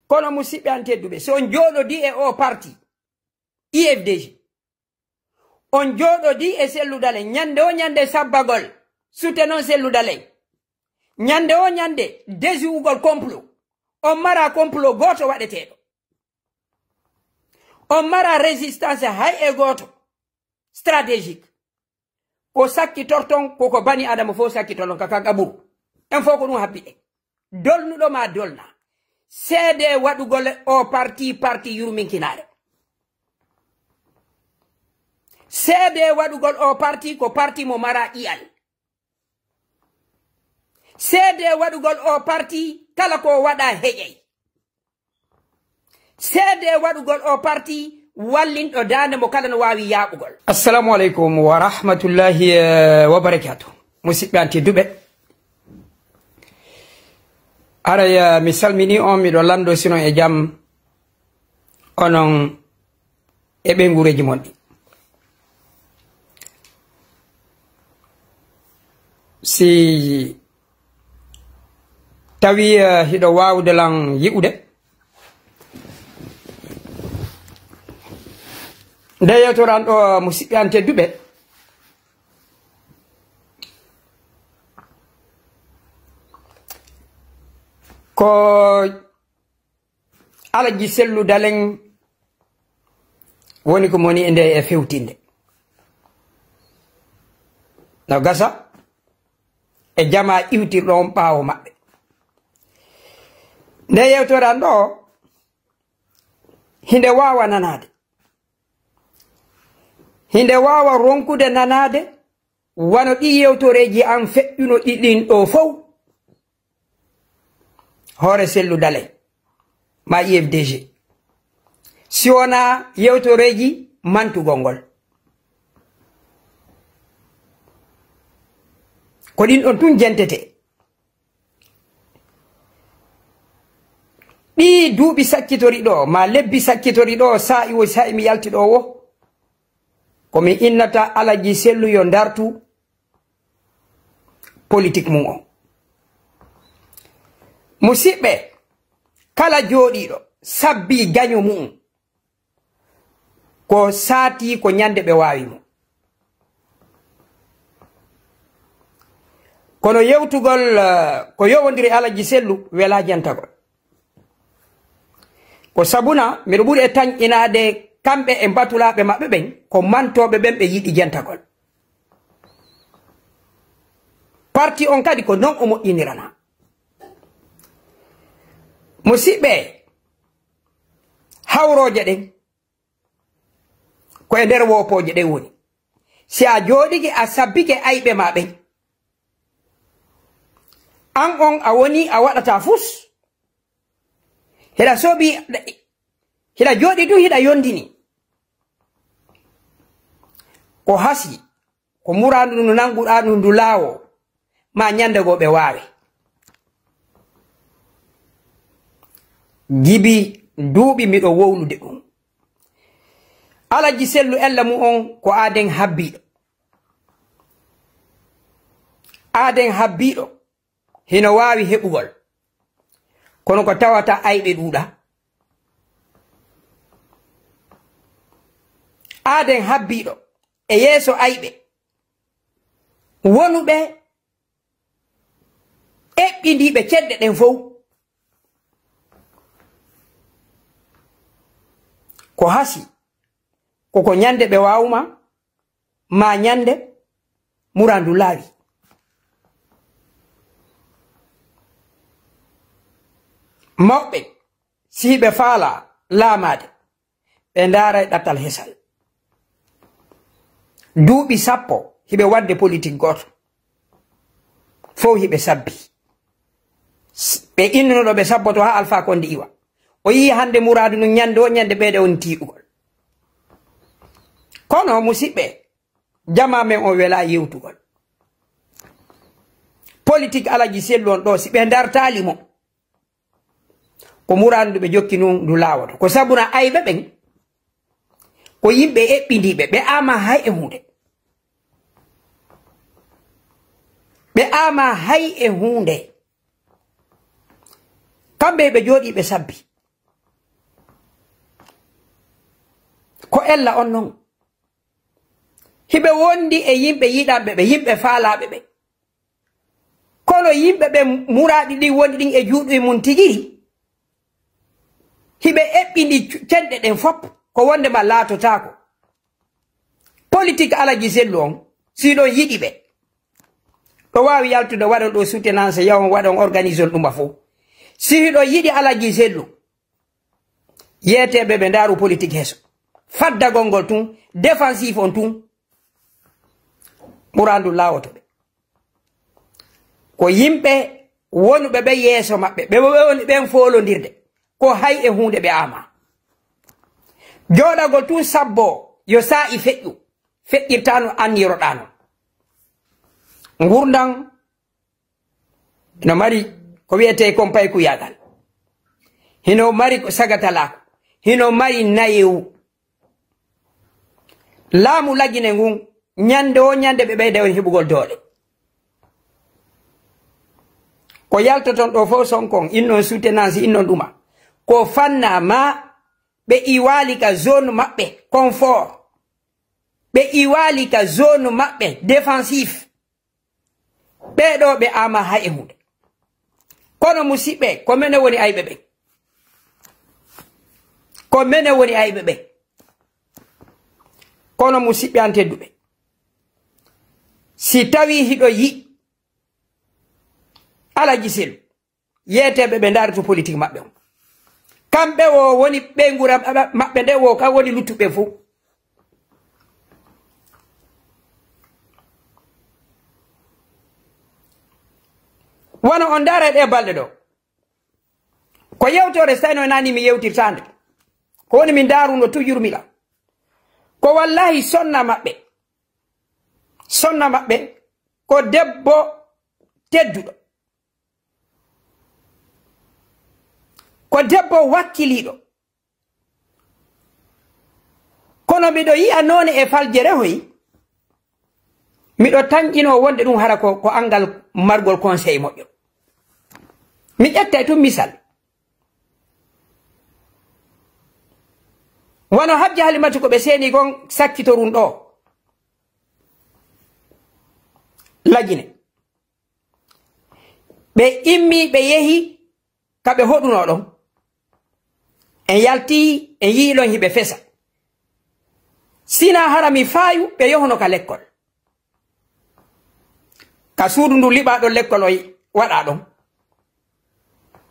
kono musidɓe an tedduɓe, so on jooɗodi e o parti UFDG, on jooɗodi e Cellou Dalein, ñande o ñande sabbagol soutenon Cellou Dalein, ñande o ñande déjouugol complot, on mara complot goto waɗeteɗo, on mara résistance hay e goto stratégique, ko sakkitorton koko bani adama fo sakkitorton ka kanka ɓuru, en fo ko ɗum habbiɗe, dolnuɗo ma dolna, seede waɗugol o parti yurminkinare, seede waɗugol o parti ko parti mo mara ƴiyal, seede waɗugol o parti kala ko waɗa heƴey, seede waɗugol o parti wallinɗo dande mo kala no wawi yaɓugol. Assalamu aleykum wa rahmatullahi wa barakatuh. Musidɓe an tedduɓe, aray mi salmini on, miɗo lamdo sino e jaam onon e ɓe gureji monɗi. Si tawi hiɗo wawdelan yi'ude, nde yewtoran ɗo musidɓe an tedduɓe, ko Alaji Cellou Dalein woni ko moni e nde e fewtinde no gasa e jama iwtirɗo on ɓaawo maɓɓe. Nde yewtoran ɗo hinde wawa nanade, hinde wawa ronkude nanade, wano ɗi yewtoreji an feƴƴuno ɗiɗin ɗo fof hoore Cellou Dalein ma UFDG, si wona yewtoreji mantugol ngol. Ko ɗin ɗon tun jentete. Ɗi duuɓi sakkitori ɗo, ma lebbi sakkitori ɗo, sa'i wo sa'i mi yalti ɗo wo, komi innata Alaji Cellou yo dartu politique mum on. Musidɓe, kala jooɗiɗo sabbi gaño mum ko saati ko ñande ɓe wawi mo. Kono yewtugol ko yowodiri Alaji Cellou wela jantagol, ko sabuna miɗo ɓuri e tañƴinade kamɓe e batulaɓe maɓɓe ɓen ko mantoɓe ɓen ɓe yiɗi jantagol. Parti on kadi ko non o moƴƴinirana. Musidɓe, hawroje ɗen koye nder wopoje ɗen woni. Si a jooɗike a sabbike ayɓe ma ɓen, an on a woni a waɗata fus, hiɗa soɓi, hiɗa jooɗi du hiɗa yondini, ko hasi ko murandu ndu nanguɗa ɗum ndu laawo ma ñande go ɓe waawe. Gibi duuɓi miɗo wowlude ɗum. Alaji Cellou ella mu on ko aaden habbiɗo. Aaden habbiɗo hino waawi heɓugol, kono ko tawata ayɓe ɗuuɗa. Aaden habbiɗo e yeeso ayɓe wonuɓe eɓɓindiɓe cedɗe ɗen fof. Ko hasi koko ñande ɓe wawma ma ñande murandu laawi. Mawɓe si ɓe faala laamade ɓe ndaara e ɗatal hesal. Duuɓi 10 hiɓe wadde politique goto fof hiɓe sabbi, ɓe innunoɗo ɓe sabboto ha Alpha Condé iwa. O yi hande muradu no ñande o ñande ɓeɗe woni tiiɗugol. Kono musidɓe, jama men o wela yewtugol. Politique Alaji Cellou on ɗo si ɓe dartali mo, ko muradu ɓe jokki nun ndu lawoto. Ko sabuna ayɓe ɓen ko yimɓe eɓɓindiɓe, ɓe ama hay e hunde. Ɓe ama hay e hunde. Kamɓe ɓe jooɗi ɓe sabbi. ko ella on non hibe wondi e yimbe yidabe be yimbe faalabe be kono yimbe be muradi di wondi din e juudu e mun tigiri hibe ebbindi cende den fop ko wonde ma latotako politique alaji sellu on si don yidi be to wawi yaltude wadon do soutenance yawon wadon organiser dum fo si do yidi alaji sellu yetebe be ndaru politique heso fadda gongol tun défensif on tun murandu lawoto be ko yimbe wonube be yeso mabbe be woni ben folondirde ko hay e hunde be ama jodagol tun sabbo yo sa'i feƴƴu feƴƴirtano anniroɗano ngurdang no mari ko wiyete kompay ku yagal hino mari ko sagatalako hino mari nayewu laamu lagine ngun nyande o nyande be ɓeyde on heɓugol doole ko yaltoton ɗo fof sonkon innon soutenance innon ɗuma ko fanna ma be iwali ka zone mabbe confort be iwali ka zone mabbe défensif be do be ama ha e hunde kono musibe ko mene woni aybe be ko mene woni aybe be kono musibe antedube si tawi hido yi ala gisel yetebe be ndarto politique mabbe kambe wo woni be ngura mabbe de wo ka woni lutube fu wana on dare de balde do ko yewtore sayno nani mi yewtirtande ko woni min daruno tujurmila ko wallahi sonna mabbe ko debbo teddudo ko debbo wakkilido kono mido yi'a none e faljere hoyi mido tanjino wonde dum hara ko angal margol conseil moƴƴo mi ƴetta tum misal wano habja halimatu ko be seni gon sakkitorun do lagine be immi be yehi kabe hoduno don en yalti en yilon hibe fesa sina harami fayu be yohono ka lekkol ka suudu ndu liba do lekkol o wada don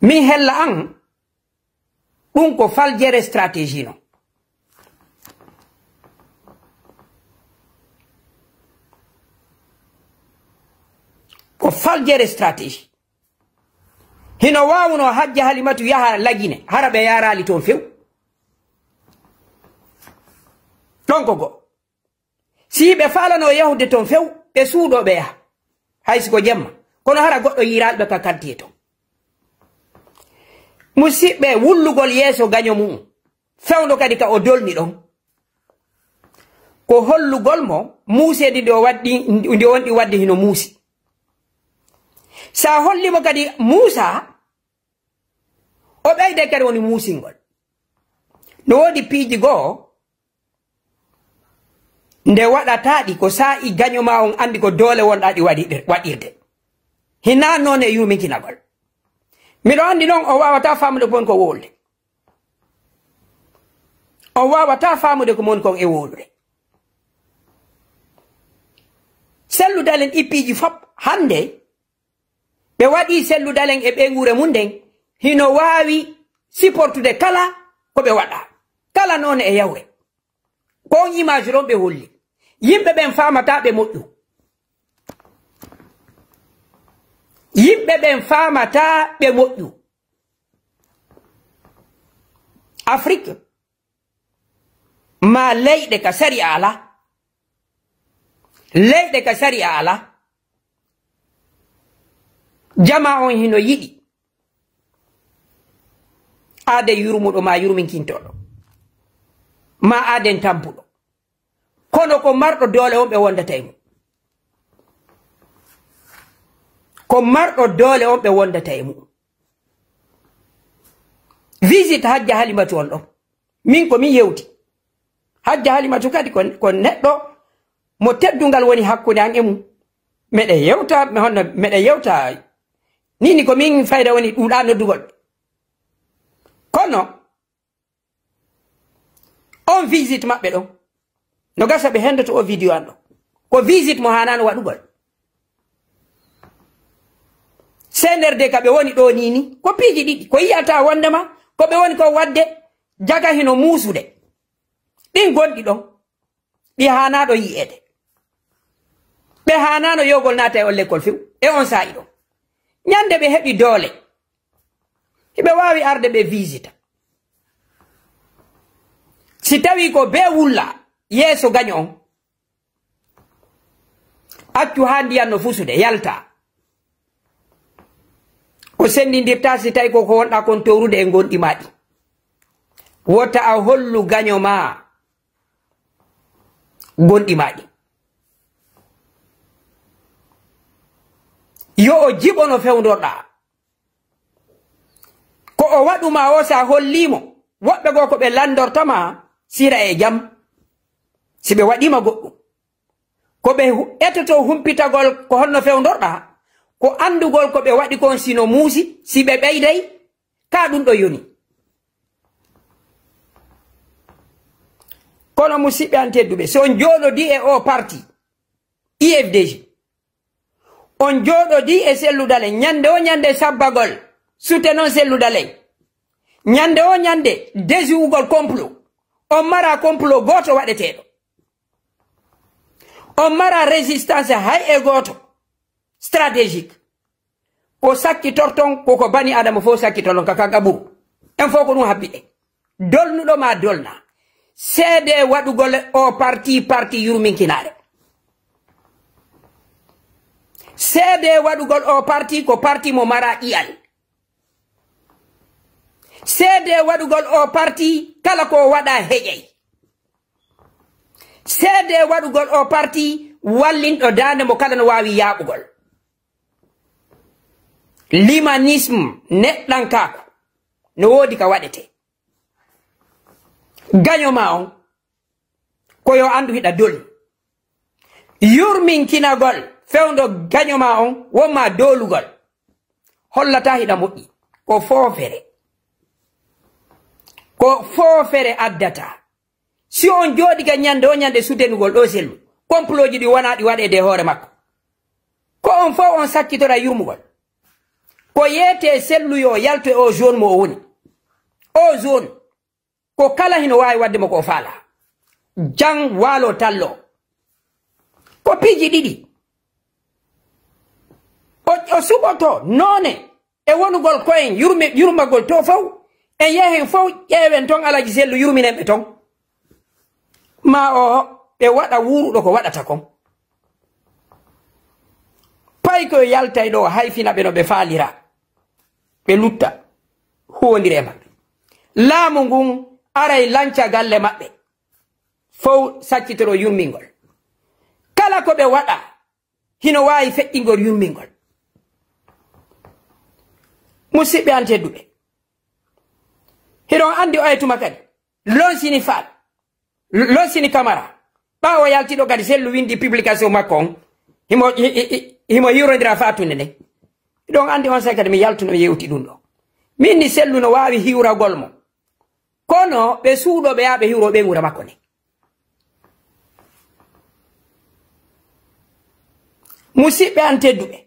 mi hella an dum ko faljere stratégie no ko faljere stratégie hino wawuno hajja halimatu yaha lagine harabe yarali ton few donko go si be falano yahude ton few be suudo be yaha haysi ko jemma kono hara goddo yiralbe ka kanti to musibbe wullugol yeso gaño mum fewndo kadi ka o dolni don ko hollugol mo muusedi do waddi ndi wondi wadde hino muusi sa holli mo kadi Musa o ɓeyde kadi woni muusingol no wodi piiji goo nde waɗataɗi ko sa'i gaño ma on andi ko doole wonɗaɗi waɗirde hina noon e yuminkinagol miɗo andi noon o wawata famude ko woni ko wolde o wawata famude ko woni kon e wolde Cellou Dalein ippiiji fop hande be wadi Cellou Dalein e be ngure mun den hino wawi supportude kala ko be wada kala non e yawre ko image ron be holli yimbe ben famata be moddu yimbe ben famata be moddu Afrique ma leyde ka sari ala leyde ka sari ala jama on hino yidi ade yurmudo ma yurminkintodo ma aden tampudo kono ko mardo dole on be wondata e ko mardo dole on be wondata e visit hajja halimatu on do min ko mi yewti hajja Halimatu kadi ko neddo mo teddungal woni hakkude an e mum mede yewta honno mede yewta nini ko min fayda woni duuda noddugol kono on visite mabbe do no gasa be hendoto o video ando ko visite mo hanano wadugol senderde ka be woni do nini ko piiji didi ko yiyata wondema ko be woni ko wadde jaga hino musude din gondi don di hanado yiede be hanano yogol nata o lekol fiw e on sa'i do nyande be hebi dole hibe wawi arde be visita si tawi ko be wulla yeso ganyo accu handi anno fusude yalta ko sendindirta si tawi ko wonda kon towrude e gondi madi wota a hollu ganyo ma gondi madi yo o jibono fewndorda ko o waduma o sa hollimo wobbe go ko be landortama sira e jam sibe wadima goddum ko be etoto humpitagol ko honno fewndorda ko andugol ko be wadi kon sino musi sibe beyday ka dum do yoni kono musibe antedube so on jododi e o parti UFDG on jododi e Cellou Dalein nyande o nyande sabbagol soutenon Cellou Dalein nyande o nyande desiugol complot on mara complot goto wadetedo on mara résistance hay e goto stratégique o sakki torton koko bani adama fo sakki tolon kaka gaburu en fo ko dum habbide dolnudo ma dolna sede wadugol o parti yurminkinare sede wadugol o parti ko parti mo mara iyal sede wadugol o parti kala ko wada hejey sede wadugol o parti wallindo dande mo kala no wawi yabugol limanisme neddankako no wodi ka wadete ganyo ma on ko yo andu hida doli yurminkinagol fewndo ganyo ma on wonma dolugol hollata hida moddi ko fofere addata si on jodi ga nyande o nyande sudenugol do Cellou comploji di wana di wade de hore makko ko on fo on sakkitora yurmugol ko yete Cellou yo yalto o zone mo woni o zone ko kala hino wawi wadde mo ko faala jang walo tallo ko piji didi o suboto none e wonugol koyen yurmagol to faw en yehen faw ƴeewen ton alaji Cellou yurminen ɓe ton ma o ɓe waɗa wuruɗo ko waɗata kon pay ko yaltay ɗo hayfina ɓe no ɓe faalira ɓe lutta huwondire maɓɓe laamu ngun aray lanca galle maɓɓe fow saccitoro yurmingol kala ko ɓe waɗa hino wawi feƴƴingol yurmingol musidɓe an tedduɓe hiɗon andi o aytuma kadi lonsini faal lonsini camara ɓawo yaltiɗo kadi Cellou windi publication makko on himo hirodira fatunde nde hiɗon andi on say kadi mi yaltuno yewti ɗum ɗo min ni Cellou no wawi hiwragol mo kono ɓe suuɗoɓe yaɓe hiwro ɓe gura makko ni musidɓe an tedduɓe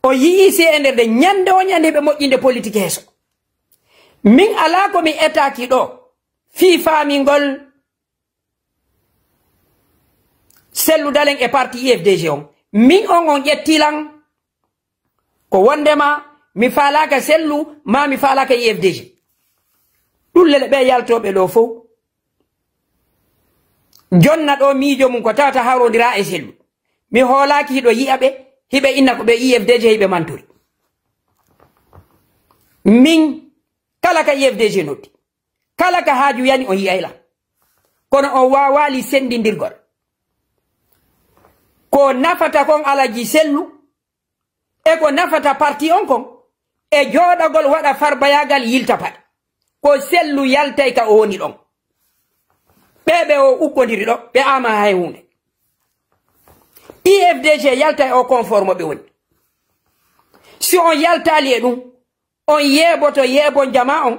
o yii si e nder de nyande o nyande ɓe moƴƴinde politique heeso min ala ko mi etaki ɗo fi famingol Cellou Dalein e parti UFDG on min on ƴettilan ko wondema mi falaka Cellou ma mi falaka UFDG dullele ɓe yaltoɓe ɗo fof jonna ɗo miijo mum ko tawata hawrodira e Cellou mi hoolaki hiɗo yi'a ɓe hiɓe inna ko ɓe UFDG hiɓe manturi min kala ka UFDG noddi kala ka haaju yani on yiyayla kono on wawali sendindirgol ko nafata kon alaji Cellou e ko nafata parti on kon e joɗagol waɗa farbayagal yilta paɗe ko Cellou yaltay ka o woni ɗon ɓeɓe o ukkodiri ɗo ɓe ama hay hunde UFDG yalta e o conforme ɓe woni si on yaltali e ɗum on yeeboto yeebo jama on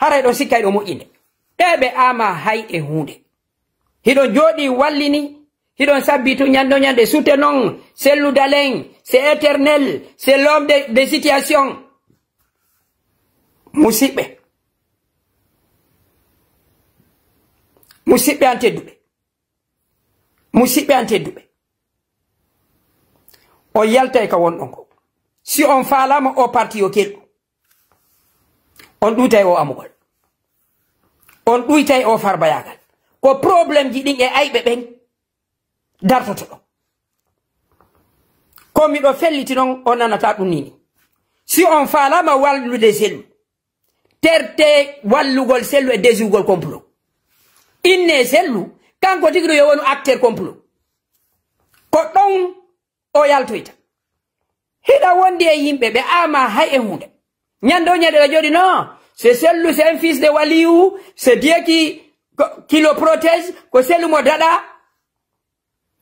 haray ɗo sikkay ɗo moƴƴinde ɓeɓe ama hay e hunde hiɗon jooɗi wallini hiɗon sabbitu ñande sute non Cellou Dalein c'est éternel c'est l'homme des situations musidɓe an tedduɓe on yaltay ka wonɗon ko si on faalama o parti o kelɗo on ɗuytay o amugol on ɗuytay o farbayagal ko probléme ji ɗin e ayɓe ɓen dartoto ɗon ko miɗo felliti noon on nanata ɗum nini si on faalama wallude Cellou terte wallugol Cellou e désugol complot inne Cellou kanko tigi ɗo yo wonu acteur complot ko ɗon o yaltoyta hiɗa wondi e yimɓe ɓe ama hay e hunde ñande o ñande ɓe jooɗi non c'est Cellou c'est un fils de Waliou c'est Dieu qui le protège ko Cellou mo daɗa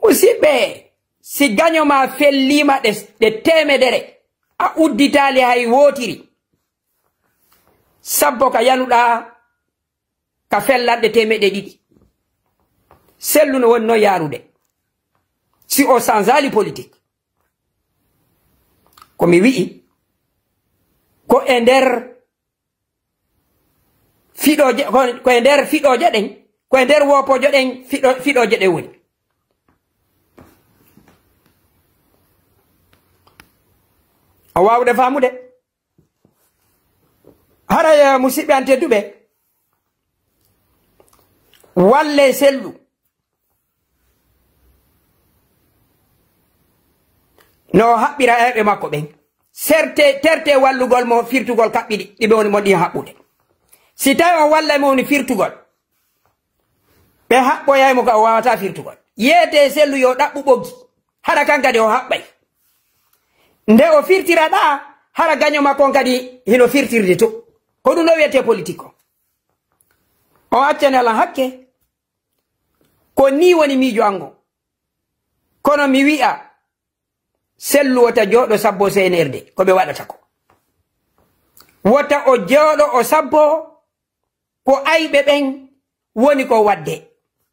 musidɓe si gañoma fellima ɗe temedere a udditali hay wotiri sabbo ka yanuɗa ka fellanɗe temeɗe ɗiɗi Cellou no woni no yarude si o sanzali politique komi wi'i ko e nder fiɗoje ko e nder fiɗoje ɗen ko e nder wopojo ɗen fiɗoje ɗen woni o wawde famude haray musidɓe an tedduɓe walle Cellou no haɓɓira eɓe makko ɓen terte wallugol mo firtugol kaɓɓiɗi ɗiɓe woni mo ɗi haɓɓude si tawi on walla mo woni firtugol ɓe haɓɓoyaymo ka o wawata firtugol yeete Cellou yo ɗaɓɓu ɓoggi hara kan kadi o haɓɓay nde o firtira ɗa hara gaño makko kadi hino firtirde to ko ɗum ɗo wiyete politique o accanelan hakke ko ni woni miijo ango kono mi wi'a Cellou wota jooɗo sabbo senerde ko ɓe waɗata ko wota o jooɗo o sabbo ko ayɓe ɓen woni ko wadde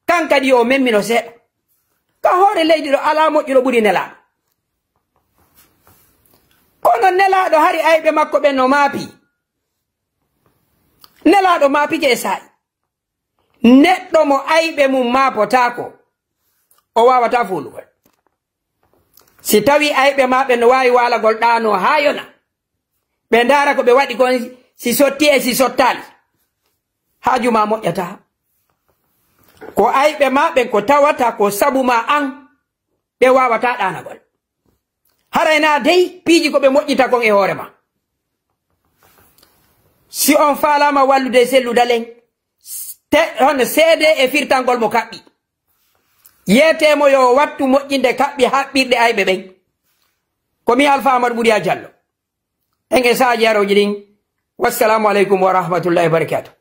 kan kadi o memmino seeɗa ka hoore leydi ɗo ala moƴƴuɗo ɓuri nelaɗo kono nelaɗo hari ayɓe makko ɓen no maapi nelaɗo maapike e saa'i neɗɗo mo ayɓe mum maapotako o wawata fuulugol si tawi ayɓe maɓe no wawi walagol ɗano ha yona ɓe ndara ko ɓe waɗi kon si sotti e si sottali hajuma moƴƴata ko ayɓe maɓe ko tawata ko sabuma an ɓe wawata ɗanagol harayna dey piiji ko ɓe moƴƴita kon e hoorema si on falama wallude Cellou Dalein hono seede e firtangol mo kaɓɓi yeetemo yo wattu moƴƴinde kaɓɓi haɓɓirɗe ayɓe ɓen komi Alpha Amadou Bhouria Diallo en e sahaji yaroji ɗin wassalamu aleykum wa rahmatullahi wa barakatuh